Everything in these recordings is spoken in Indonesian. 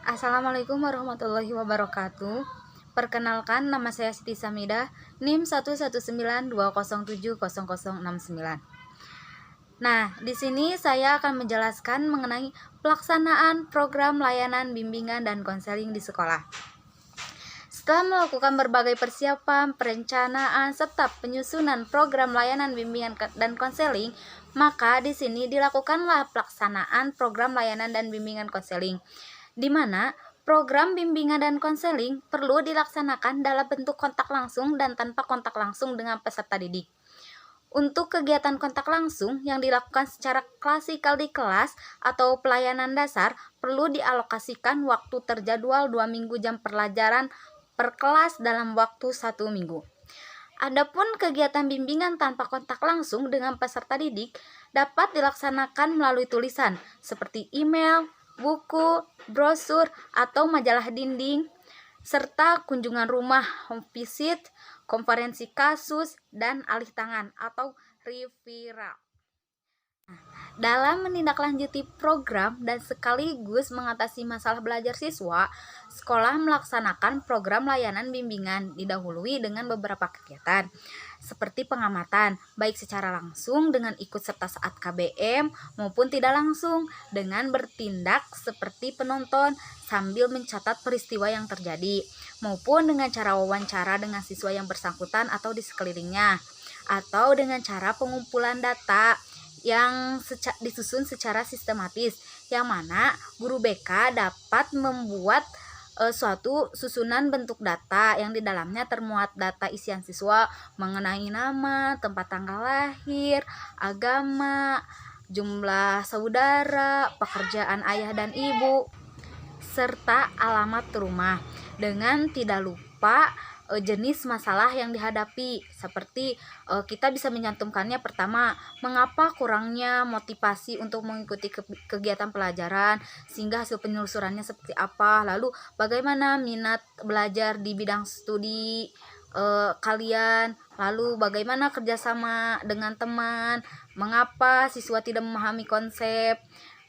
Assalamualaikum warahmatullahi wabarakatuh. Perkenalkan, nama saya Siti Samidah, NIM 11920700069. Nah, di sini saya akan menjelaskan mengenai pelaksanaan program layanan bimbingan dan konseling di sekolah. Setelah melakukan berbagai persiapan, perencanaan, serta penyusunan program layanan bimbingan dan konseling, maka di sini dilakukanlah pelaksanaan program layanan dan bimbingan konseling, di mana program bimbingan dan konseling perlu dilaksanakan dalam bentuk kontak langsung dan tanpa kontak langsung dengan peserta didik. Untuk kegiatan kontak langsung yang dilakukan secara klasikal di kelas atau pelayanan dasar, perlu dialokasikan waktu terjadwal 2 minggu jam pelajaran per kelas dalam waktu 1 minggu. Adapun kegiatan bimbingan tanpa kontak langsung dengan peserta didik dapat dilaksanakan melalui tulisan seperti email, buku, brosur, atau majalah dinding, serta kunjungan rumah home visit, konferensi kasus, dan alih tangan atau referral. Dalam menindaklanjuti program dan sekaligus mengatasi masalah belajar siswa, sekolah melaksanakan program layanan bimbingan didahului dengan beberapa kegiatan, seperti pengamatan, baik secara langsung dengan ikut serta saat KBM maupun tidak langsung dengan bertindak seperti penonton sambil mencatat peristiwa yang terjadi, maupun dengan cara wawancara dengan siswa yang bersangkutan atau di sekelilingnya, atau dengan cara pengumpulan data yang disusun secara sistematis, yang mana guru BK dapat membuat suatu susunan bentuk data yang di dalamnya termuat data isian siswa mengenai nama, tempat tanggal lahir, agama, jumlah saudara, pekerjaan ayah dan ibu, serta alamat rumah, dengan tidak lupa jenis masalah yang dihadapi, seperti kita bisa menyantumkannya. Pertama, mengapa kurangnya motivasi untuk mengikuti kegiatan pelajaran sehingga hasil penelusurannya seperti apa, lalu bagaimana minat belajar di bidang studi kalian, lalu bagaimana kerjasama dengan teman, mengapa siswa tidak memahami konsep,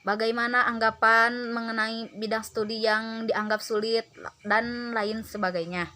bagaimana anggapan mengenai bidang studi yang dianggap sulit, dan lain sebagainya.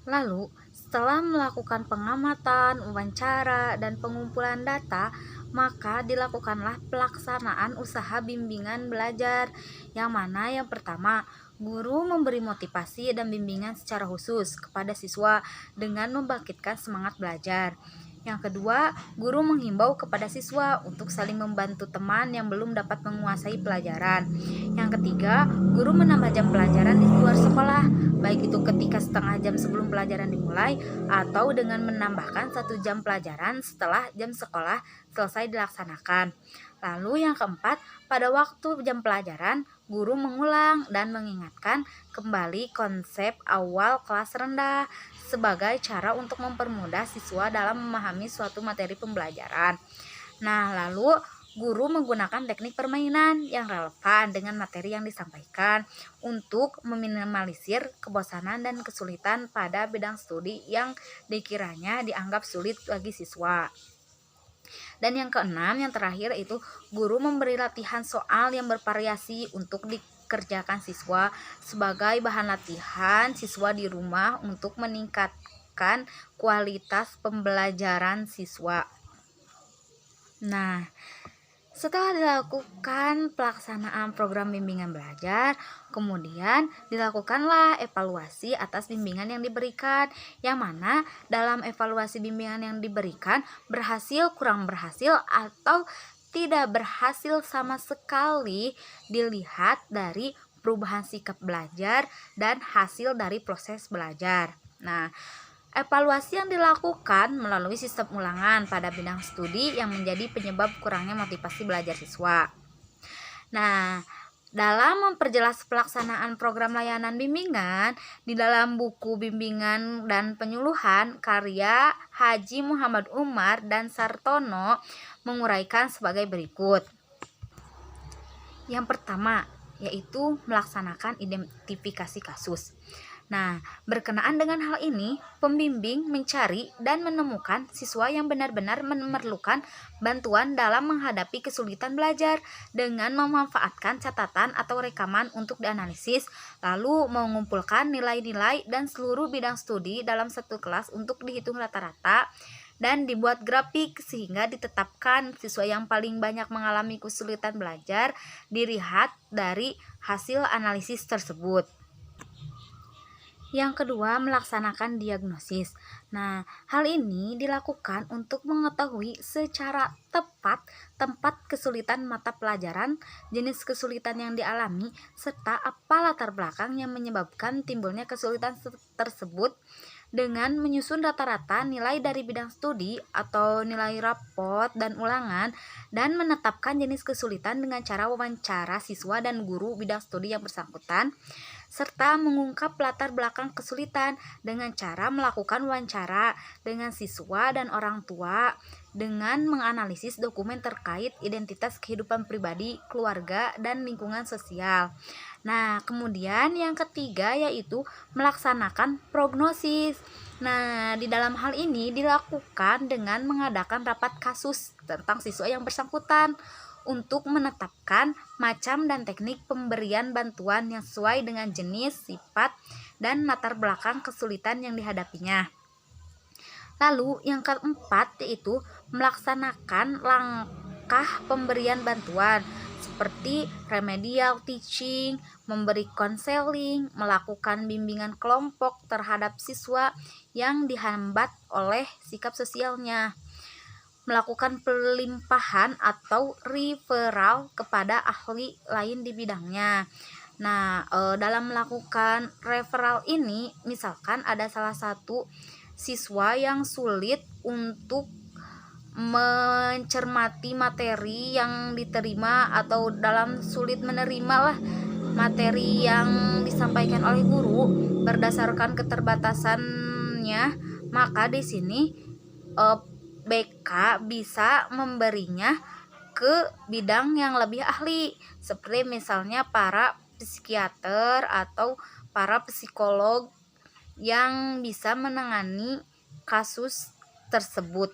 Lalu, setelah melakukan pengamatan, wawancara, dan pengumpulan data, maka dilakukanlah pelaksanaan usaha bimbingan belajar, yang mana yang pertama, guru memberi motivasi dan bimbingan secara khusus kepada siswa dengan membangkitkan semangat belajar. Yang kedua, guru menghimbau kepada siswa untuk saling membantu teman yang belum dapat menguasai pelajaran. Yang ketiga, guru menambah jam pelajaran di luar sekolah, baik itu ketika setengah jam sebelum pelajaran dimulai atau dengan menambahkan 1 jam pelajaran setelah jam sekolah selesai dilaksanakan. Lalu yang keempat, pada waktu jam pelajaran, guru mengulang dan mengingatkan kembali konsep awal kelas rendah sebagai cara untuk mempermudah siswa dalam memahami suatu materi pembelajaran. Nah, lalu guru menggunakan teknik permainan yang relevan dengan materi yang disampaikan untuk meminimalisir kebosanan dan kesulitan pada bidang studi yang dikiranya dianggap sulit bagi siswa. Dan yang keenam, yang terakhir, itu guru memberi latihan soal yang bervariasi untuk dikerjakan siswa sebagai bahan latihan siswa di rumah untuk meningkatkan kualitas pembelajaran siswa. Nah, setelah dilakukan pelaksanaan program bimbingan belajar, kemudian dilakukanlah evaluasi atas bimbingan yang diberikan, yang mana dalam evaluasi bimbingan yang diberikan berhasil, kurang berhasil, atau tidak berhasil sama sekali dilihat dari perubahan sikap belajar dan hasil dari proses belajar. Nah, evaluasi yang dilakukan melalui sistem ulangan pada bidang studi yang menjadi penyebab kurangnya motivasi belajar siswa. Nah, dalam memperjelas pelaksanaan program layanan bimbingan, di dalam buku bimbingan dan penyuluhan karya Haji Muhammad Umar dan Sartono menguraikan sebagai berikut. Yang pertama, yaitu melaksanakan identifikasi kasus. Nah, berkenaan dengan hal ini, pembimbing mencari dan menemukan siswa yang benar-benar memerlukan bantuan dalam menghadapi kesulitan belajar dengan memanfaatkan catatan atau rekaman untuk dianalisis, lalu mengumpulkan nilai-nilai dan seluruh bidang studi dalam satu kelas untuk dihitung rata-rata dan dibuat grafik sehingga ditetapkan siswa yang paling banyak mengalami kesulitan belajar dilihat dari hasil analisis tersebut. Yang kedua, melaksanakan diagnosis. Nah, hal ini dilakukan untuk mengetahui secara tepat tempat kesulitan mata pelajaran, jenis kesulitan yang dialami, serta apa latar belakang yang menyebabkan timbulnya kesulitan tersebut dengan menyusun rata-rata nilai dari bidang studi atau nilai rapot dan ulangan dan menetapkan jenis kesulitan dengan cara wawancara siswa dan guru bidang studi yang bersangkutan serta mengungkap latar belakang kesulitan dengan cara melakukan wawancara dengan siswa dan orang tua dengan menganalisis dokumen terkait identitas kehidupan pribadi, keluarga, dan lingkungan sosial. Nah, kemudian yang ketiga yaitu melaksanakan prognosis. Nah, di dalam hal ini dilakukan dengan mengadakan rapat kasus tentang siswa yang bersangkutan untuk menetapkan macam dan teknik pemberian bantuan yang sesuai dengan jenis, sifat, dan latar belakang kesulitan yang dihadapinya. Lalu yang keempat yaitu melaksanakan langkah pemberian bantuan seperti remedial teaching, memberi konseling, melakukan bimbingan kelompok terhadap siswa yang dihambat oleh sikap sosialnya, melakukan pelimpahan atau referral kepada ahli lain di bidangnya. Nah, dalam melakukan referral ini, misalkan ada salah satu siswa yang sulit untuk mencermati materi yang diterima atau dalam sulit menerima lah materi yang disampaikan oleh guru berdasarkan keterbatasannya, maka di sini BK bisa memberinya ke bidang yang lebih ahli seperti misalnya para psikiater atau para psikolog yang bisa menangani kasus tersebut.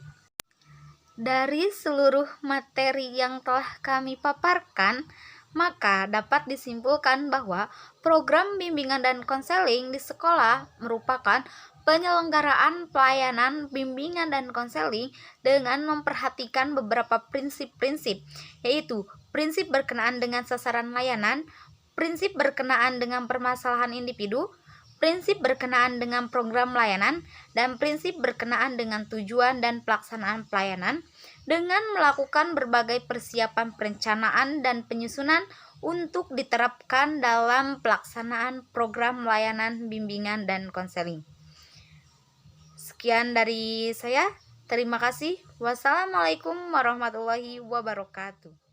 Dari seluruh materi yang telah kami paparkan, maka dapat disimpulkan bahwa program bimbingan dan konseling di sekolah merupakan penyelenggaraan pelayanan bimbingan dan konseling dengan memperhatikan beberapa prinsip-prinsip, yaitu prinsip berkenaan dengan sasaran layanan, prinsip berkenaan dengan permasalahan individu, prinsip berkenaan dengan program layanan, dan prinsip berkenaan dengan tujuan dan pelaksanaan pelayanan dengan melakukan berbagai persiapan perencanaan dan penyusunan untuk diterapkan dalam pelaksanaan program layanan bimbingan dan konseling. Sekian dari saya. Terima kasih. Wassalamualaikum warahmatullahi wabarakatuh.